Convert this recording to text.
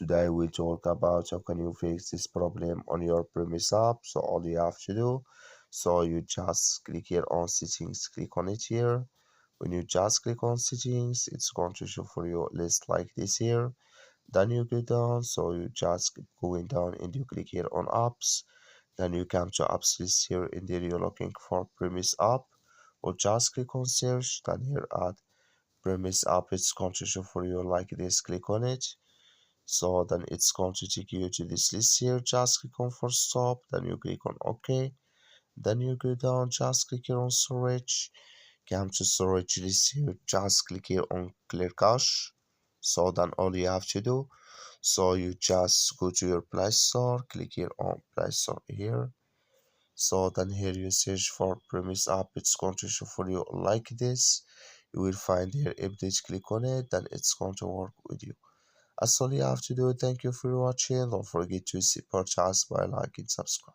Today we talk about how can you fix this problem on your premise app. So all you have to do, so you just click here on settings, click on it here. When you just click on settings, it's going to show for you a list like this here. Then you go down, so you just keep going down and you click here on apps. Then you come to apps list here, and there you're looking for premise app, or just click on search. Then here at premise app, it's going to show for you like this. Click on it. So then it's going to take you to this list here. Just click on for stop. Then you click on OK. Then you go down. Just click here on storage. Come to storage list here. Just click here on clear cache. So then all you have to do. So you just go to your Play Store. Click here on Play Store here. So then here you search for premise app. It's going to show for you like this. You will find here update. Click on it. Then it's going to work with you. That's all you have to do. Thank you for watching. Don't forget to support us by liking, subscribe.